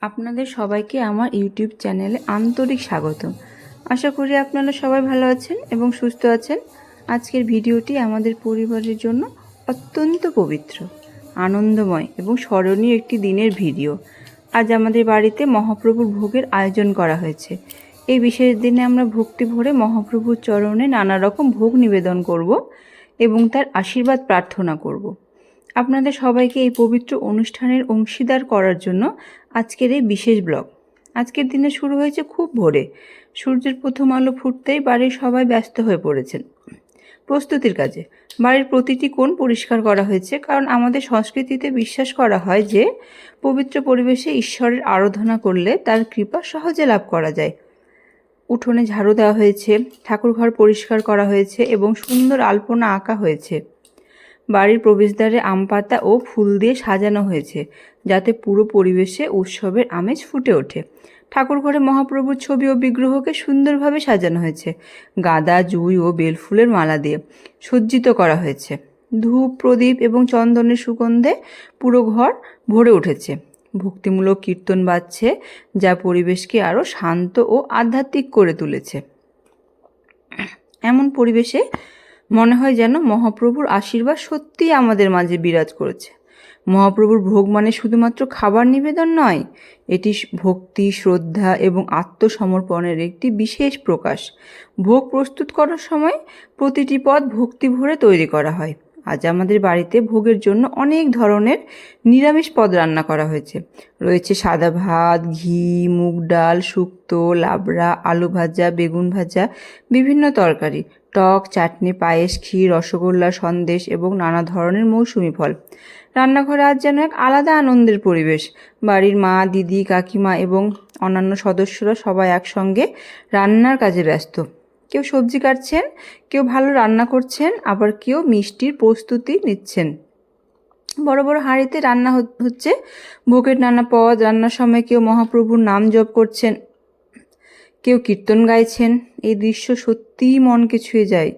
আপনাদের সবাইকে আমার ইউটিউব চ্যানেলে আন্তরিক স্বাগত। আশা করি আপনারা সবাই ভালো আছেন এবং সুস্থ আছেন। আজকের ভিডিওটি আমাদের পরিবারের জন্য অত্যন্ত পবিত্র, আনন্দময় এবং স্মরণীয় একটি দিনের ভিডিও। আজ আমাদের বাড়িতে মহাপ্রভুর ভোগের আয়োজন করা হয়েছে। এই বিশেষ দিনে আমরা ভক্তি ভরে মহাপ্রভুর চরণে নানা রকম ভোগ নিবেদন করব এবং তার আশীর্বাদ প্রার্থনা করব। আপনাদের সবাইকে এই পবিত্র অনুষ্ঠানের অংশীদার করার জন্য আজকের এই বিশেষ ব্লগ। আজকের দিনে শুরু হয়েছে খুব ভোরে। সূর্যের প্রথম আলো ফুটতেই বাড়ির সবাই ব্যস্ত হয়ে পড়েছেন প্রস্তুতির কাজে। বাড়ির প্রতিটি কোণ পরিষ্কার করা হয়েছে, কারণ আমাদের সংস্কৃতিতে বিশ্বাস করা হয় যে পবিত্র পরিবেশে ঈশ্বরের আরাধনা করলে তার কৃপা সহজে লাভ করা যায়। উঠোনে ঝাড়ু দেওয়া হয়েছে, ঠাকুরঘর পরিষ্কার করা হয়েছে এবং সুন্দর আলপনা আঁকা হয়েছে। বাড়ির প্রবেশদ্বারে আম পাতা ও ফুল দিয়ে সাজানো হয়েছে, যাতে পুরো পরিবেশে উৎসবের আমেজ ফুটে ওঠে। ঠাকুরঘরে মহাপ্রভুর ছবি ও বিগ্রহকে সুন্দরভাবে সাজানো হয়েছে। গাঁদা, জুঁই ও বেলফুলের মালা দিয়ে সজ্জিত করা হয়েছে। ধূপ, প্রদীপ এবং চন্দনের সুগন্ধে পুরো ঘর ভরে উঠেছে। ভক্তিমূলক কীর্তন বাজছে, যা পরিবেশকে আরও শান্ত ও আধ্যাত্মিক করে তুলেছে। এমন পরিবেশে মনে হয় যেন মহাপ্রভুর আশীর্বাদ সত্যিই আমাদের মাঝে বিরাজ করেছে। মহাপ্রভুর ভোগ মানে শুধুমাত্র খাবার নিবেদন নয়, এটি ভক্তি, শ্রদ্ধা এবং আত্মসমর্পণের একটি বিশেষ প্রকাশ। ভোগ প্রস্তুত করার সময় প্রতিটি পদ ভক্তি ভরে তৈরি করা হয়। আজ আমাদের বাড়িতে ভোগের জন্য অনেক ধরনের নিরামিষ পদ রান্না করা হয়েছে। রয়েছে সাদা ভাত, ঘি, মুগ ডাল, শুক্তো, লাবড়া, আলু ভাজা, বেগুন ভাজা, বিভিন্ন তরকারি, টক, চাটনি, পায়েস, ক্ষীর, রসগোল্লা, সন্দেশ এবং নানা ধরনের মৌসুমি ফল। রান্নাঘরে আজ যেন এক আলাদা আনন্দের পরিবেশ। বাড়ির মা, দিদি, কাকিমা এবং অন্যান্য সদস্যরা সবাই একসঙ্গে রান্নার কাজে ব্যস্ত। কেউ সবজি কাটছেন, কেউ ভালো রান্না করছেন, আবার কেউ মিষ্টির প্রস্তুতি নিচ্ছেন। বড় বড় হাঁড়িতে রান্না হচ্ছে ভোগের নানা পদ। রান্নার সময় কেউ মহাপ্রভুর নাম জপ করছেন, কেউ কীর্তন গাইছেন। এই দৃশ্য সত্যিই মনকে ছুঁয়ে যায়।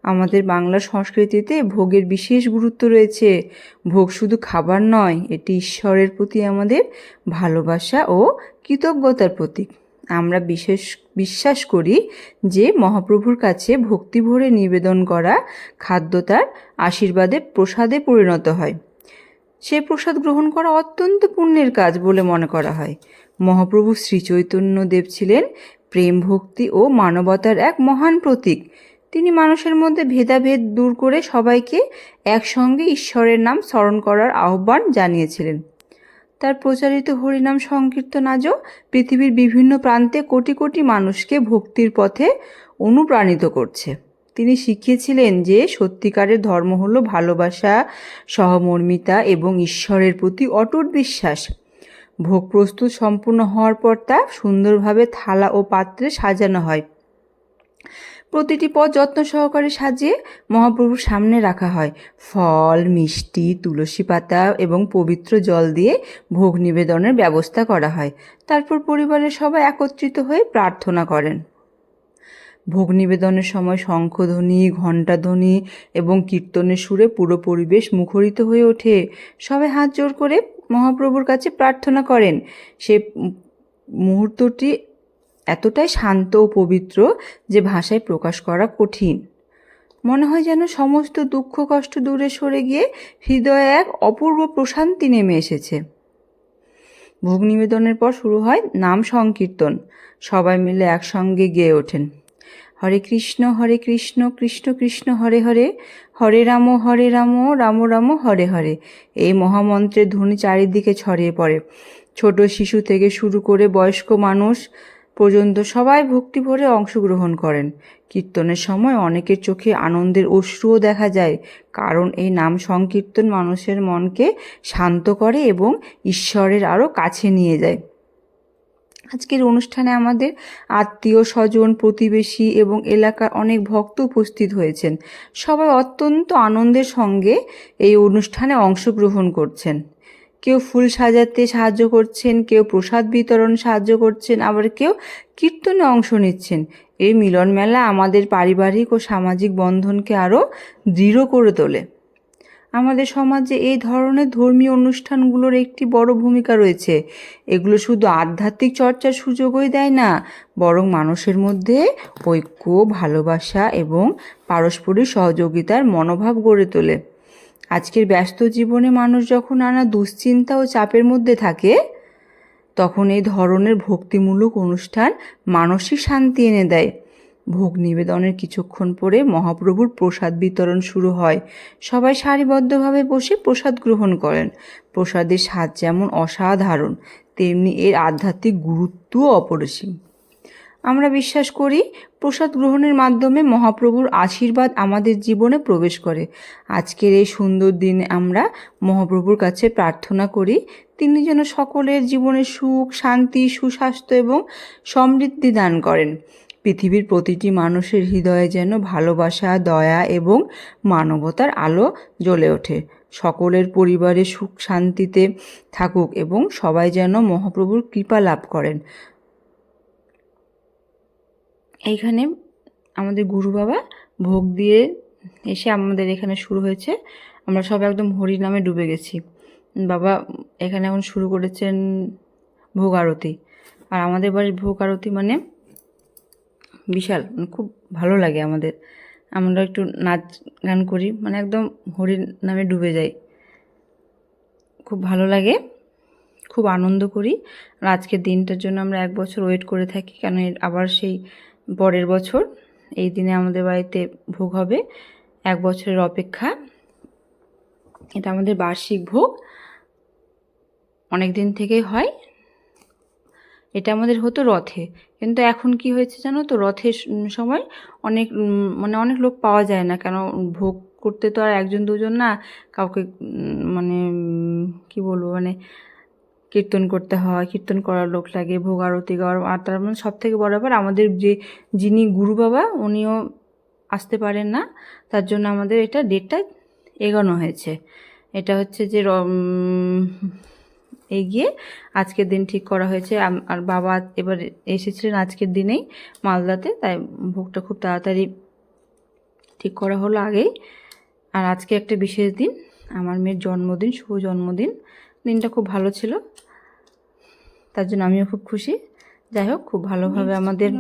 আমাদের বাংলার সংস্কৃতিতে ভোগের বিশেষ গুরুত্ব রয়েছে। ভোগ শুধু খাবার নয়, এটি ঈশ্বরের প্রতি আমাদের ভালোবাসা ও কৃতজ্ঞতার প্রতীক। আমরা বিশ্বাস করি যে মহাপ্রভুর কাছে ভক্তি ভরে নিবেদন করা খাদ্য তার আশীর্বাদে প্রসাদে পরিণত হয়। সে প্রসাদ গ্রহণ করা অত্যন্ত পুণ্যের কাজ বলে মনে করা হয়। মহাপ্রভু শ্রী চৈতন্য দেব ছিলেন প্রেম, ভক্তি ও মানবতার এক মহান প্রতীক। তিনি মানুষের মধ্যে ভেদাভেদ দূর করে সবাইকে একসঙ্গে ঈশ্বরের নাম স্মরণ করার আহ্বান জানিয়েছিলেন। তার প্রচারিত হরিনাম সংকীর্তন আজও পৃথিবীর বিভিন্ন প্রান্তে কোটি কোটি মানুষকে ভক্তির পথে অনুপ্রাণিত করছে। তিনি শিখিয়েছিলেন যে সত্যিকারের ধর্ম হলো ভালোবাসা, সহমর্মিতা এবং ঈশ্বরের প্রতি অটুট বিশ্বাস। ভোগ প্রস্তুত সম্পূর্ণ হওয়ার পর তা সুন্দরভাবে থালা ও পাত্রে সাজানো হয়। প্রতিটি পদ যত্ন সহকারে সাজিয়ে মহাপ্রভুর সামনে রাখা হয়। ফল, মিষ্টি, তুলসী পাতা এবং পবিত্র জল দিয়ে ভোগ নিবেদনের ব্যবস্থা করা হয়। তারপর পরিবারের সবাই একত্রিত হয়ে প্রার্থনা করেন। ভোগ নিবেদনের সময় শঙ্খধ্বনি, ঘণ্টাধ্বনি এবং কীর্তনের সুরে পুরো পরিবেশ মুখরিত হয়ে ওঠে। সবাই হাত জোড় করে মহাপ্রভুর কাছে প্রার্থনা করেন। সে মুহূর্তটি এতটাই শান্ত ও পবিত্র যে ভাষায় প্রকাশ করা কঠিন। মনে হয় যেন সমস্ত দুঃখ কষ্ট দূরে সরে গিয়ে হৃদয়ে এক অপূর্ব প্রশান্তি নেমে এসেছে। ভোগ নিবেদনের পর শুরু হয় নাম সংকীর্তন। সবাই মিলে একসঙ্গে গেয়ে ওঠেন, হরে কৃষ্ণ কৃষ্ণ কৃষ্ণ হরে হরে, হরে রাম রাম রাম হরে হরে। এই মহামন্ত্রের ধ্বনি চারিদিকে ছড়িয়ে পড়ে। ছোট শিশু থেকে শুরু করে বয়স্ক মানুষ পর্যন্ত সবাই ভক্তি ভরে অংশগ্রহণ করেন। কীর্তনের সময় অনেকের চোখে আনন্দের অশ্রুও দেখা যায়, কারণ এই নাম সংকীর্তন মানুষের মনকে শান্ত করে এবং ঈশ্বরের আরও কাছে নিয়ে যায়। আজকের অনুষ্ঠানে আমাদের আত্মীয় স্বজন, প্রতিবেশী এবং এলাকার অনেক ভক্ত উপস্থিত হয়েছেন। সবাই অত্যন্ত আনন্দের সঙ্গে এই অনুষ্ঠানে অংশগ্রহণ করছেন। কেউ ফুল সাজাতে সাহায্য করছেন, কেউ প্রসাদ বিতরণ সাহায্য করছেন, আবার কেউ কীর্তনে অংশ নিচ্ছেন। এই মিলন মেলা আমাদের পারিবারিক ও সামাজিক বন্ধনকে আরও দৃঢ় করে তোলে। আমাদের সমাজে এই ধরনের ধর্মীয় অনুষ্ঠানগুলোর একটি বড় ভূমিকা রয়েছে। এগুলো শুধু আধ্যাত্মিক চর্চার সুযোগই দেয় না, বরং মানুষের মধ্যে ঐক্য, ভালোবাসা এবং পারস্পরিক সহযোগিতার মনোভাব গড়ে তোলে। আজকের ব্যস্ত জীবনে মানুষ যখন নানা দুশ্চিন্তা ও চাপের মধ্যে থাকে, তখন এই ধরনের ভক্তিমূলক অনুষ্ঠান মানসিক শান্তি এনে দেয়। ভোগ নিবেদনের কিছুক্ষণ পরে মহাপ্রভুর প্রসাদ বিতরণ শুরু হয়। সবাই সারিবদ্ধভাবে বসে প্রসাদ গ্রহণ করেন। প্রসাদের স্বাদ যেমন অসাধারণ, তেমনি এর আধ্যাত্মিক গুরুত্বও অপরিসীম। আমরা বিশ্বাস করি প্রসাদ গ্রহণের মাধ্যমে মহাপ্রভুর আশীর্বাদ আমাদের জীবনে প্রবেশ করে। আজকের এই সুন্দর দিনে আমরা মহাপ্রভুর কাছে প্রার্থনা করি তিনি যেন সকলের জীবনে সুখ, শান্তি, সুস্বাস্থ্য এবং সমৃদ্ধি দান করেন। পৃথিবীর প্রতিটি মানুষের হৃদয়ে যেন ভালোবাসা, দয়া এবং মানবতার আলো জ্বলে ওঠে। সকলের পরিবারে সুখ শান্তিতে থাকুক এবং সবাই যেন মহাপ্রভুর কৃপা লাভ করেন। এইখানে আমাদের গুরু বাবা ভোগ দিয়ে এসে আমাদের এখানে শুরু হয়েছে। আমরা সব একদম হরি নামে ডুবে গেছি। বাবা এখানে এখন শুরু করেছেন ভোগ আরতি। আর আমাদের বাড়ির ভোগ আরতি মানে বিশাল, খুব ভালো লাগে আমাদের। আমরা একটু নাচ গান করি, মানে একদম হরি নামে ডুবে যাই। খুব ভালো লাগে, খুব আনন্দ করি। আর আজকের দিনটার জন্য আমরা 1 বছর ওয়েট করে থাকি, কেন আবার সেই পরের বছর এই দিনে আমাদের বাড়িতে ভোগ হবে। 1 বছরের অপেক্ষা। এটা আমাদের বার্ষিক ভোগ, অনেক দিন থেকেই হয়। এটা আমাদের হতো রথে, কিন্তু এখন কি হয়েছে জানো তো, রথের সময় অনেক লোক পাওয়া যায় না। কেন, ভোগ করতে তো আর 1 2 না, কাউকে কি বলবো, কীর্তন করতে হয়, কীর্তন করার লোক লাগে, ভোগ আরতি করার। আর তার সব থেকে বড় ব্যাপার, আমাদের যিনি গুরু বাবা উনিও আসতে পারেন না। তার জন্য আমাদের এটা ডেটটা এগোনো হয়েছে। এটা হচ্ছে যে এগিয়ে আজকের দিন ঠিক করা হয়েছে। আর বাবা এবার এসেছিলেন আজকের দিনেই মালদাতে, তাই ভোগটা খুব তাড়াতাড়ি ঠিক করা হলো আগেই। আর আজকে একটা বিশেষ দিন, আমার মেয়ের জন্মদিন, শুভ জন্মদিন। দিনটা খুব ভালো ছিল, তার জন্য আমিও খুব খুশি। যাই হোক, খুব ভালোভাবে আমাদের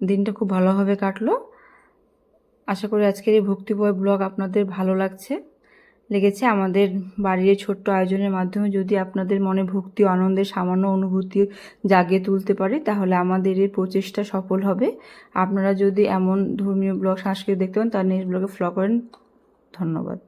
দিনটা খুব ভালোভাবে কাটলো। আশা করি আজকের এই ভক্তিময় ব্লগ আপনাদের ভালো লেগেছে। আমাদের বাড়ির এই ছোট্ট আয়োজনের মাধ্যমে যদি আপনাদের মনে ভক্তি ও আনন্দের সামান্য অনুভূতি জাগিয়ে তুলতে পারি, তাহলে আমাদের এই প্রচেষ্টা সফল হবে। আপনারা যদি এমন ধর্মীয় ব্লগ, সাংস্কৃতিক দেখতে পান, তাহলে নেক্সট ব্লগে ফলো করেন। ধন্যবাদ।